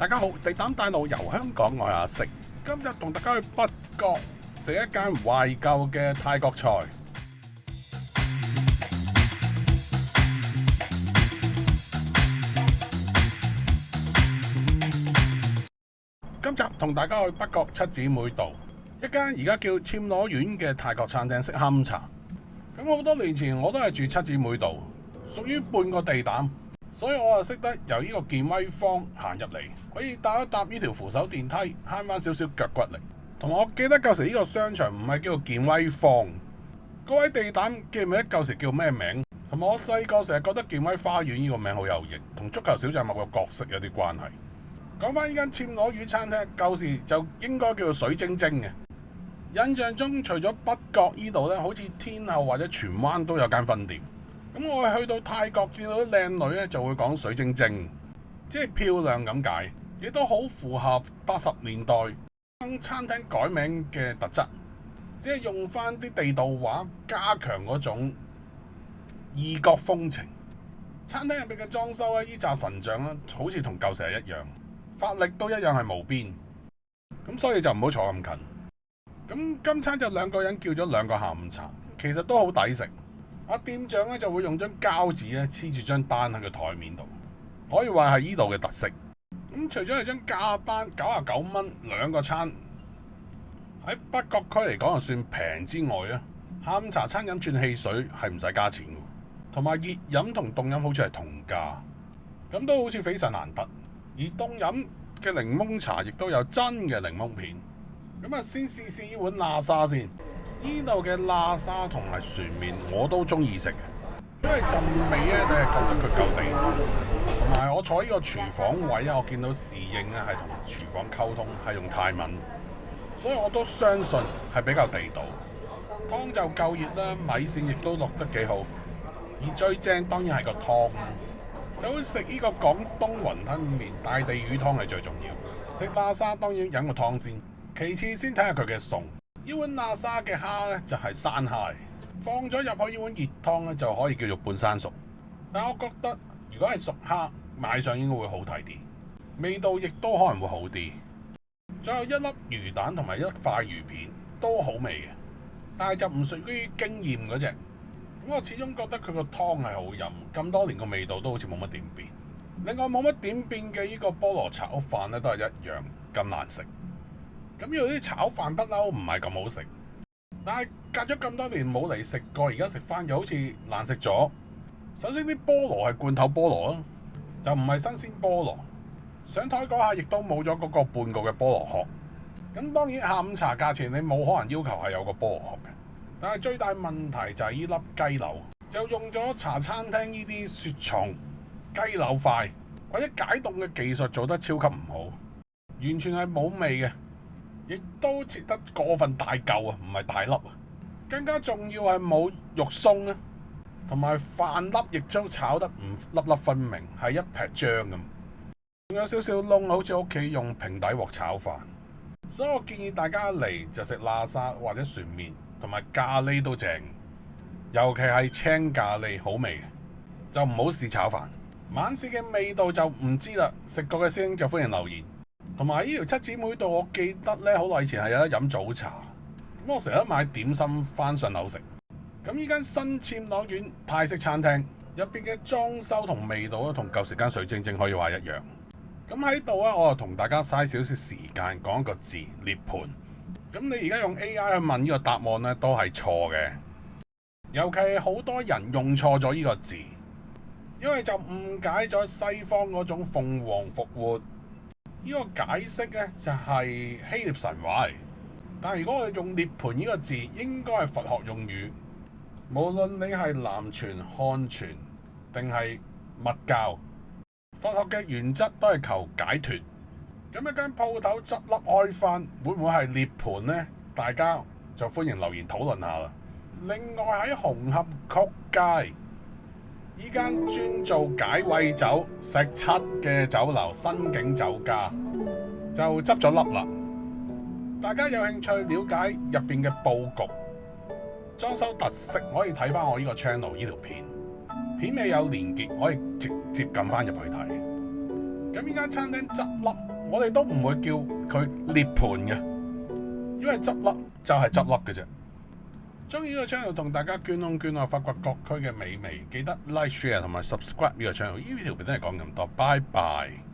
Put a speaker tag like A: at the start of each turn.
A: 大家好，地膽帶路遊香港，我係阿食。今日同大家去北角食一間懷舊嘅泰國菜。今集同大家去北角七姊妹道一間而家叫暹羅苑嘅泰國餐廳式下午茶。咁好多年前我都係住七姊妹道，屬於半個地膽。所以我就識得由呢個健威坊行入嚟，可以搭一搭呢條扶手電梯，慳翻少少腳骨力。同埋我記得舊時呢個商場唔係叫做健威坊，各位地膽記唔記得舊時叫咩名？同埋我細個成日覺得健威花園呢個名好有型，同足球小將某個角色有啲關係。講翻呢間暹羅苑餐廳，舊時就應該叫做水晶晶嘅。印象中除咗北角呢度呢，好似天后或者荃灣都有間分店。咁我去到泰國見到啲靚女咧，就會講水晶晶，即係漂亮咁解，亦都好符合80年代餐廳改名嘅特質，即係用翻啲地道話加強嗰種異國風情。餐廳入邊嘅裝修咧，依紮神像咧，好似同舊時係一樣，法力都一樣係無邊，咁所以就唔好坐咁近。咁今餐就兩個人叫咗2個下午茶，其實都好抵食。阿店長咧就會用張膠紙咧黐住張單喺個台面度，可以話係依度嘅特色。咁除咗係張價單99蚊2個餐，喺北角區嚟講就算平之外啊，下午茶餐飲轉汽水係唔使加錢嘅，同埋熱飲同凍飲好似係同價，咁都好似非常難得。而凍飲嘅檸檬茶亦都有真嘅檸檬片。咁啊，先試試呢碗喇沙先。呢度嘅喇沙同埋船麵我都中意食嘅，因為陣味咧，你係覺得佢夠地道。同埋我坐呢個廚房位啊，我見到侍應咧係同廚房溝通，係用泰文，所以我都相信係比較地道。湯就夠熱啦，米線亦都落得幾好。而最正當然係個湯，就好似食呢個廣東雲吞麵，大地魚湯係最重要。食喇沙當然飲個湯先，其次先睇下佢嘅餸。呢碗喇沙嘅蝦咧就係山蝦，放咗入去呢碗熱湯咧就可以叫做半生熟。但我覺得如果係熟蝦買上應該會好睇啲，味道亦都可能會好啲。仲有一粒魚蛋同埋一塊魚片都好味嘅，但係就唔屬於驚豔嗰隻。咁我始終覺得佢個湯係好飲，咁多年個味道都好似冇乜點變。另外冇乜點變嘅呢個菠蘿炒飯咧都係一樣咁難食。咁呢度啲炒飯不嬲唔係咁好食，但係隔咗咁多年冇嚟食過，而家食翻又好似難食咗。首先啲菠蘿係罐頭菠蘿啊，就唔係新鮮菠蘿。上台嗰下亦都冇咗嗰個半個嘅菠蘿殼。咁當然下午茶價錢你冇可能要求係有個菠蘿殼嘅，但係最大問題就係呢粒雞柳，就用咗茶餐廳呢啲雪藏雞柳塊或者解凍嘅技術做得超級唔好，完全係冇味嘅。亦都切得過分大嚿啊，唔係大粒啊！更加重要係冇肉鬆啊，同埋飯粒亦都炒得唔粒粒分明，係一劈漿咁。仲有少少窿，好似屋企用平底鑊炒飯。所以我建議大家嚟就食喇沙或者船麵，同埋咖喱都正，尤其係青咖喱好味嘅，就唔好試炒飯。晚市嘅味道就唔知啦，食過嘅師兄就歡迎留言。同埋呢條七姊妹道，我記得咧好耐以前係有得飲早茶，咁我成日都買點心翻上樓食。咁呢間新暹羅苑泰式餐廳入邊嘅裝修同味道咧，同舊時間水晶晶可以話一樣。咁喺度啊，我就同大家嘥少少時間講一個字涅盤。咁你而家用 AI 去問呢個答案咧，都係錯嘅。尤其係好多人用錯咗呢個字，因為就誤解咗西方嗰種鳳凰復活。呢個解釋咧就係希臘神話嚟，但係如果我哋用涅盤呢個字，應該係佛學用語。無論你係南傳、漢傳定係密教，佛學嘅原則都係求解脫。咁一間鋪頭執笠開翻，會唔會係涅盤呢？大家就歡迎留言討論下啦。另外喺紅磡曲街，依間專做解穢酒食七嘅酒樓新景酒家就執咗笠啦。大家有興趣了解入邊嘅佈局、裝修特色，可以睇翻我呢個 channel 呢條片，片尾有連結，可以直接撳翻入去睇。咁呢間餐廳執笠我哋都唔會叫佢涅盤嘅，因為執笠就係執笠嘅啫。中意呢個 channel 同大家捐窿捐罅，發掘各區嘅美味，記得 like share 同埋 subscribe 呢個 channel。呢條片都係講咁多，拜拜。